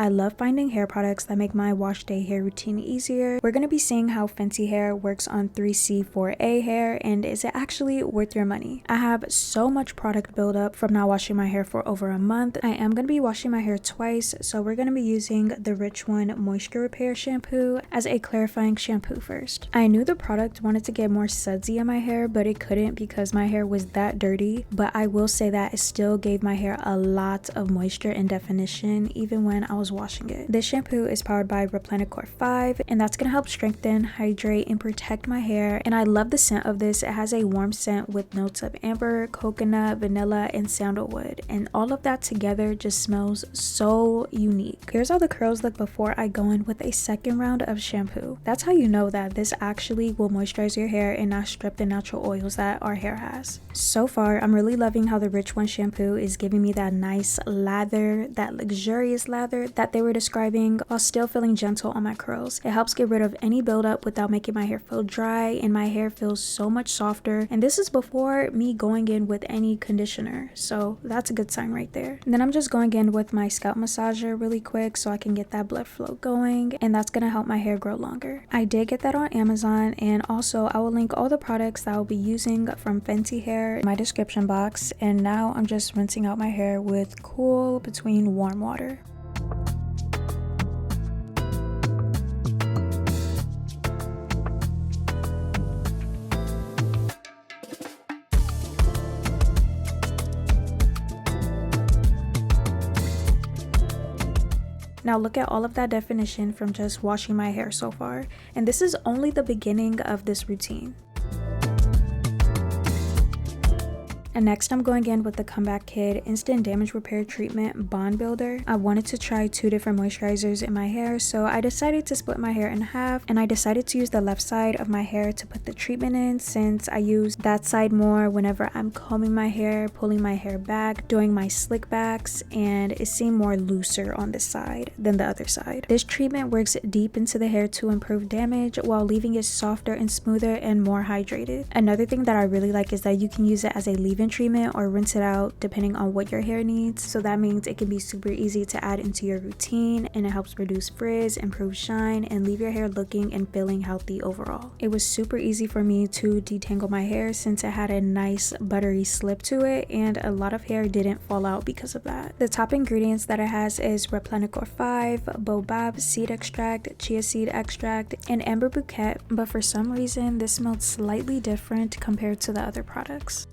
I love finding hair products that make my wash day hair routine easier. We're going to be seeing how Fenty Hair works on 3C4A hair, and is it actually worth your money? I have so much product buildup from not washing my hair for over a month. I am going to be washing my hair twice, so we're going to be using the Rich One Moisture Repair shampoo as a clarifying shampoo first. I knew the product wanted to get more sudsy in my hair, but it couldn't because my hair was that dirty. But I will say that it still gave my hair a lot of moisture and definition even when I was washing it. This shampoo is powered by RIHANNA 5, and that's gonna help strengthen, hydrate, and protect my hair. And I love the scent of this. It has a warm scent with notes of amber, coconut, vanilla, and sandalwood, and all of that together just smells so unique. Here's how the curls look before I go in with a second round of shampoo. That's how you know that this actually will moisturize your hair and not strip the natural oils that our hair has. So far, I'm really loving how the Rich One shampoo is giving me that nice lather, that luxurious lather that they were describing, while still feeling gentle on my curls. It helps get rid of any buildup without making my hair feel dry, and my hair feels so much softer. And this is before me going in with any conditioner, so that's a good sign right there. And then I'm just going in with my scalp massager really quick so I can get that blood flow going, and that's gonna help my hair grow longer. I did get that on Amazon, and also I will link all the products that I'll be using from Fenty Hair in my description box. And now I'm just rinsing out my hair with cool between warm water. Now look at all of that definition from just washing my hair so far, and this is only the beginning of this routine. And next I'm going in with the Comeback Kid Instant Damage Repair Treatment Bond Builder. I wanted to try 2 different moisturizers in my hair, so I decided to split my hair in half, and I decided to use the left side of my hair to put the treatment in, since I use that side more whenever I'm combing my hair, pulling my hair back, doing my slick backs, and it seemed more looser on this side than the other side. This treatment works deep into the hair to improve damage while leaving it softer and smoother and more hydrated. Another thing that I really like is that you can use it as a leave-in treatment or rinse it out depending on what your hair needs. So that means it can be super easy to add into your routine, and it helps reduce frizz, improve shine, and leave your hair looking and feeling healthy overall. It was super easy for me to detangle my hair since it had a nice buttery slip to it, and a lot of hair didn't fall out because of that. The top ingredients that it has is RIHANNA 5, baobab seed extract, chia seed extract, and amber bouquet, but for some reason this smelled slightly different compared to the other products.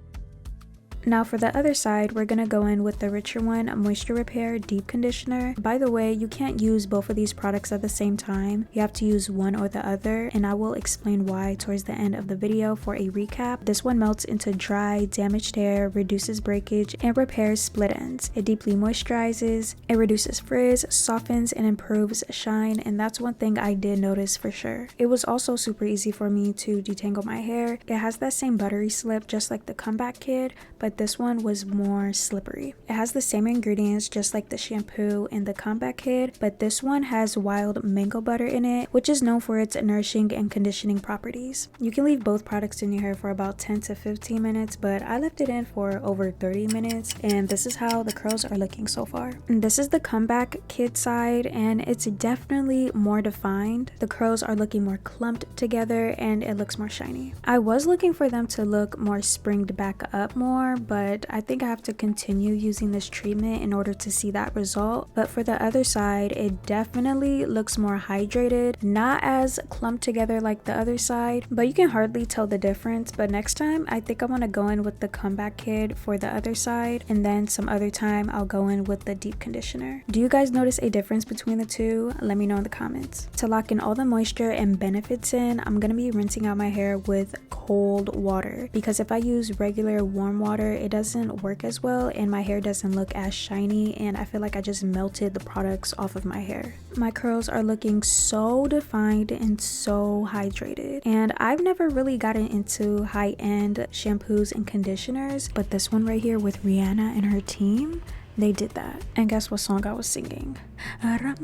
Now for the other side, we're gonna go in with the Richer One Moisture Repair Deep Conditioner. By the way, you can't use both of these products at the same time. You have to use one or the other, and I will explain why towards the end of the video for a recap. This one melts into dry, damaged hair, reduces breakage, and repairs split ends. It deeply moisturizes, it reduces frizz, softens, and improves shine, and that's one thing I did notice for sure. It was also super easy for me to detangle my hair. It has that same buttery slip just like the Comeback Kid, but this one was more slippery. It has the same ingredients just like the shampoo and the Comeback Kid, but this one has wild mango butter in it, which is known for its nourishing and conditioning properties. You can leave both products in your hair for about 10 to 15 minutes, but I left it in for over 30 minutes, and this is how the curls are looking so far. And this is the Comeback Kid side, and it's definitely more defined. The curls are looking more clumped together, and it looks more shiny. I was looking for them to look more springed back up more, but I think I have to continue using this treatment in order to see that result. But for the other side, it definitely looks more hydrated, not as clumped together like the other side, but you can hardly tell the difference. But next time I think I'm gonna go in with the Comeback Kid for the other side, and then some other time I'll go in with the deep conditioner. Do you guys notice a difference between the two? Let me know in the comments. To lock in all the moisture and benefits in, I'm gonna be rinsing out my hair with cold water, because if I use regular warm water, it doesn't work as well, and my hair doesn't look as shiny, and I feel like I just melted the products off of my hair. My curls are looking so defined and so hydrated, and I've never really gotten into high-end shampoos and conditioners, but this one right here with Rihanna and her team, they did that. And guess what song I was singing? Let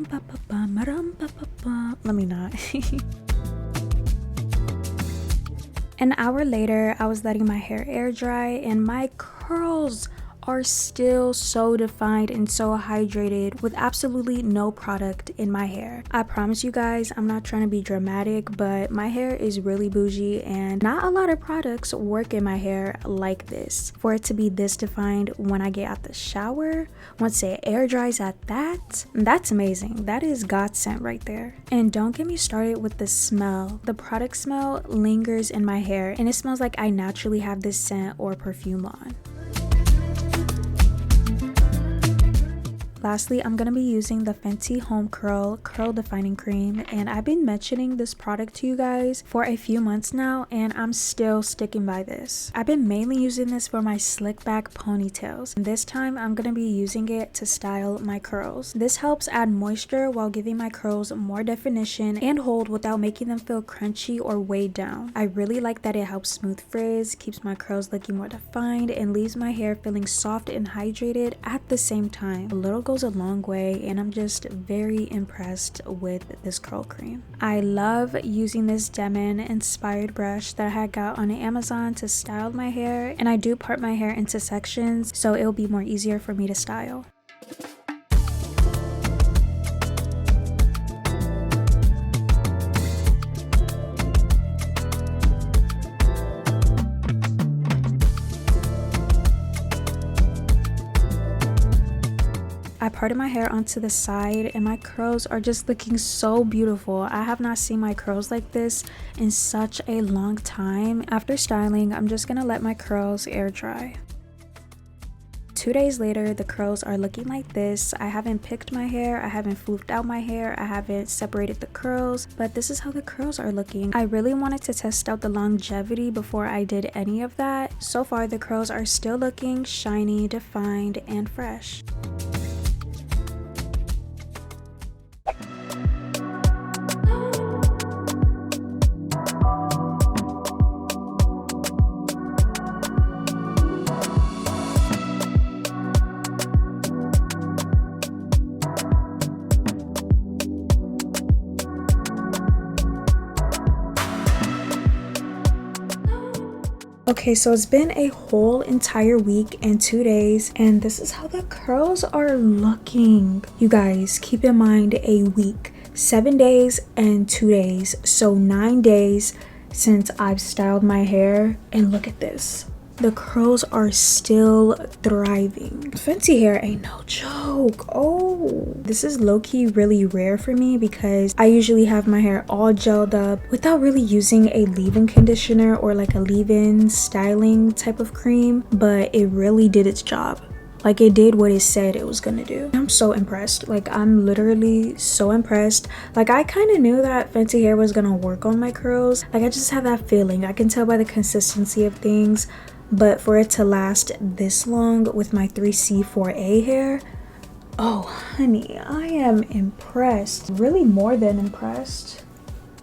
me not. An hour later, I was letting my hair air dry, and my curls are still so defined and so hydrated with absolutely no product in my hair. I promise you guys, I'm not trying to be dramatic, but my hair is really bougie and not a lot of products work in my hair like this. For it to be this defined when I get out the shower, once it air dries at that, that's amazing. That is godsend right there. And don't get me started with the smell. The product smell lingers in my hair and it smells like I naturally have this scent or perfume on. Lastly, I'm going to be using the Fenty Homecurl Curl Defining Cream, and I've been mentioning this product to you guys for a few months now and I'm still sticking by this. I've been mainly using this for my slick back ponytails, and this time I'm going to be using it to style my curls. This helps add moisture while giving my curls more definition and hold without making them feel crunchy or weighed down. I really like that it helps smooth frizz, keeps my curls looking more defined, and leaves my hair feeling soft and hydrated at the same time. A little goes a long way and I'm just very impressed with this curl cream. I love using this Demon inspired brush that I had got on Amazon to style my hair, and I do part my hair into sections so it'll be more easier for me to style. I parted my hair onto the side and my curls are just looking so beautiful. I have not seen my curls like this in such a long time. After styling, I'm just gonna let my curls air dry. 2 days later, the curls are looking like this. I haven't picked my hair, I haven't floofed out my hair, I haven't separated the curls, but this is how the curls are looking. I really wanted to test out the longevity before I did any of that. So far, the curls are still looking shiny, defined, and fresh. Okay, so it's been a whole entire week and 2 days, and this is how the curls are looking. You guys, keep in mind a week, 7 days and 2 days, so 9 days since I've styled my hair, and look at this. The curls are still thriving. Fenty Hair ain't no joke. Oh, this is low-key really rare for me because I usually have my hair all gelled up without really using a leave-in conditioner or like a leave-in styling type of cream, but it really did its job. Like, it did what it said it was gonna do. I'm so impressed. Like, I'm literally so impressed. Like, I kind of knew that Fenty Hair was gonna work on my curls. Like, I just have that feeling. I can tell by the consistency of things. But for it to last this long with my 3C4A hair, oh honey, I am impressed. Really more than impressed.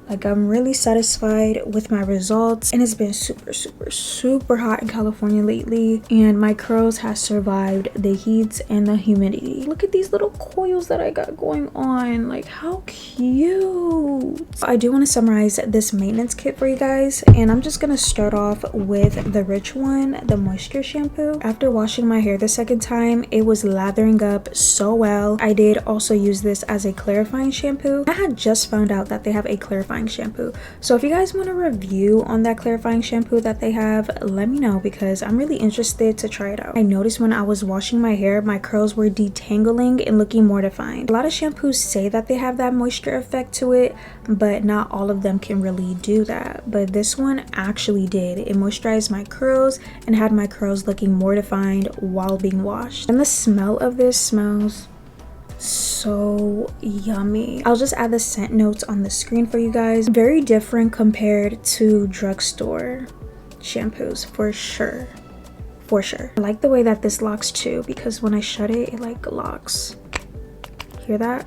Like, I'm really satisfied with my results, and it's been super hot in California lately, and my curls have survived the heat and the humidity. Look at these little coils that I got going on. Like, how cute. I do want to summarize this maintenance kit for you guys, and I'm just gonna start off with the Rich One, the moisture shampoo. After washing my hair the second time, it was lathering up so well. I did also use this as a clarifying shampoo. I had just found out that they have a clarifying shampoo, so if you guys want a review on that clarifying shampoo that they have, let me know because I'm really interested to try it out. I noticed when I was washing my hair, my curls were detangling and looking more defined. A lot of shampoos say that they have that moisture effect to it, but not all of them can really do that. But this one actually did. It moisturized my curls and had my curls looking more defined while being washed. And the smell of this smells so yummy. I'll just add the scent notes on the screen for you guys. Very different compared to drugstore shampoos, for sure. I like the way that this locks too, because when I shut it, it like locks. Hear that?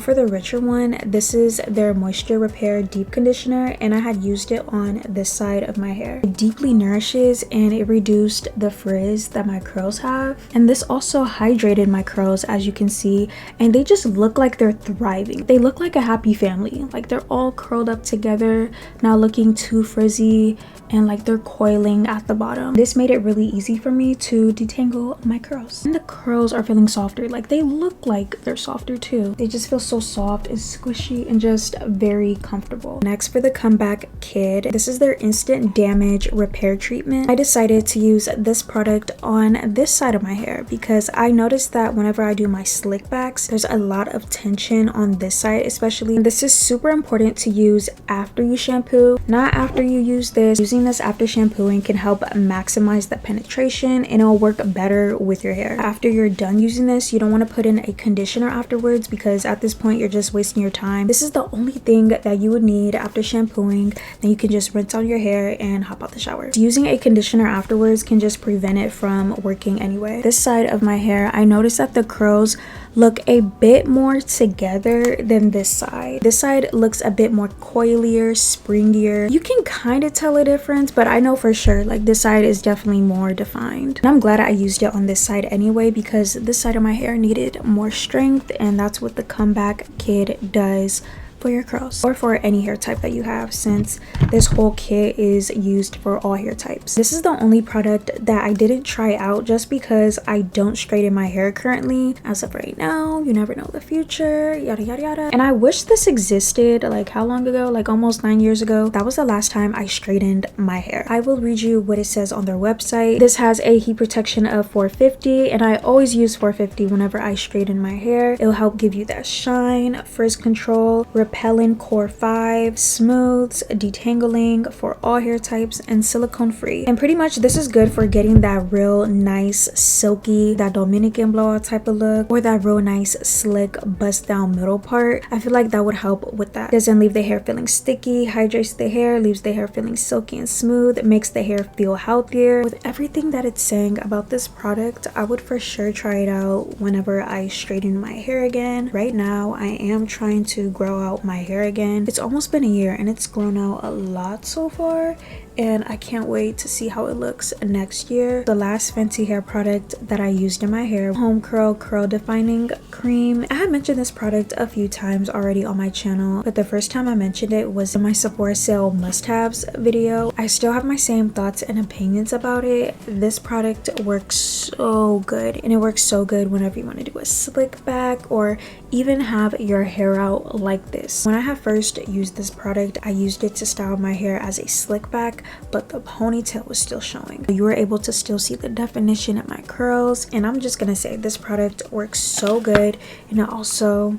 for the richer one, this is their Moisture Repair Deep Conditioner, and I had used it on this side of my hair. It deeply nourishes and it reduced the frizz that my curls have, and this also hydrated my curls, as you can see, and they just look like they're thriving. They look like a happy family, like they're all curled up together, not looking too frizzy, and like they're coiling at the bottom. This made it really easy for me to detangle my curls, and the curls are feeling softer. Like they look like they're softer too. They just feel so soft and squishy and just very comfortable. Next, for the Comeback Kid, this is their Instant Damage Repair Treatment. I decided to use this product on this side of my hair because I noticed that whenever I do my slick backs, there's a lot of tension on this side especially. This is super important to use after you shampoo, not after you use this. Using this after shampooing can help maximize the penetration and it'll work better with your hair. After you're done using this, you don't want to put in a conditioner afterwards because at this point you're just wasting your time. This is the only thing that you would need after shampooing. Then you can just rinse out your hair and hop out the shower. Using a conditioner afterwards can just prevent it from working anyway. This side of my hair, I noticed that the curls look a bit more together than this side. This side looks a bit more coilier, springier. You can kind of tell a difference, but I know for sure like this side is definitely more defined. And I'm glad I used it on this side anyway because this side of my hair needed more strength, and that's what the Comeback Kid does for your curls or for any hair type that you have, since this whole kit is used for all hair types. This is the only product that I didn't try out just because I don't straighten my hair currently. As of right now, you never know the future, yada yada yada. And I wish this existed. Like how long ago? Like almost 9 years ago. That was the last time I straightened my hair. I will read you what it says on their website. This has a heat protection of 450, and I always use 450 whenever I straighten my hair. It'll help give you that shine, frizz control, repellent core 5, smooths, detangling for all hair types, and silicone free. And pretty much this is good for getting that real nice silky, that Dominican blowout type of look, or that real nice slick bust down middle part. I feel like that would help with that. Doesn't leave the hair feeling sticky, hydrates the hair, leaves the hair feeling silky and smooth. It makes the hair feel healthier. With everything that it's saying about this product, I would for sure try it out whenever I straighten my hair again. Right now I am trying to grow out my hair again. It's almost been a year and it's grown out a lot so far, and I can't wait to see how it looks next year. The last Fenty Hair product that I used in my hair, Home Curl Curl Defining Cream. I had mentioned this product a few times already on my channel, but the first time I mentioned it was in my Sephora sale must-haves video. I still have my same thoughts and opinions about it. This product works so good, and it works so good whenever you want to do a slick back or even have your hair out like this. When I had first used this product, I used it to style my hair as a slick back, but the ponytail was still showing. You were able to still see the definition of my curls, and I'm just gonna say this product works so good, and it also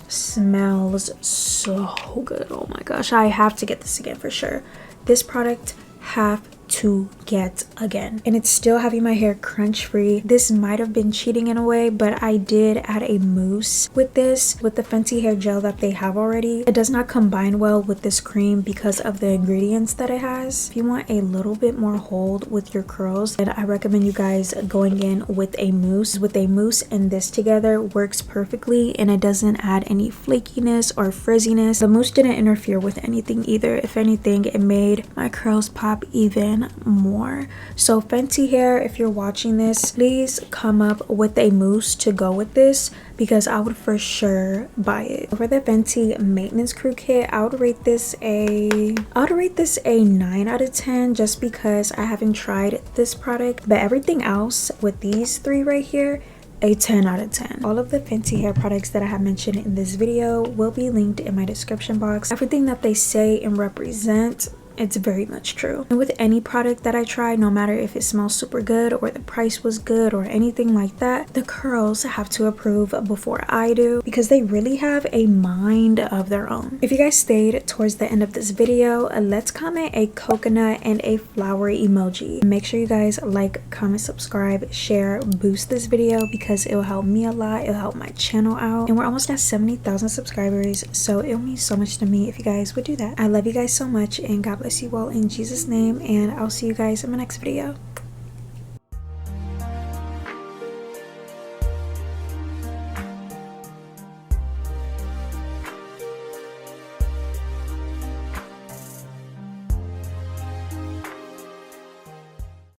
smells so good. Oh my gosh, I have to get this again for sure. This product have to get again, and it's still having my hair crunch free. This might have been cheating in a way, but I did add a mousse with this, with the Fenty Hair gel that they have already. It does not combine well with this cream because of the ingredients that it has. If you want a little bit more hold with your curls, then I recommend you guys going in with a mousse. With a mousse and this together works perfectly, and it doesn't add any flakiness or frizziness. The mousse didn't interfere with anything either. If anything, it made my curls pop even more. So Fenty Hair, if you're watching this, please come up with a mousse to go with this, because I would for sure buy it. For the Fenty Maintenance Crew Kit, I would rate this a 9 out of 10 just because I haven't tried this product, but everything else with these three right here, a 10 out of 10. All of the Fenty Hair products that I have mentioned in this video will be linked in my description box. Everything that they say and represent, it's very much true. And with any product that I try, no matter if it smells super good or the price was good or anything like that, the curls have to approve before I do, because they really have a mind of their own. If you guys stayed towards the end of this video, let's comment a coconut and a flower emoji. Make sure you guys like, comment, subscribe, share, boost this video because it will help me a lot. It'll help my channel out, and we're almost at 70,000 subscribers, so it will mean so much to me if you guys would do that. I love you guys so much, and God bless you all in Jesus' name, and I'll see you guys in my next video.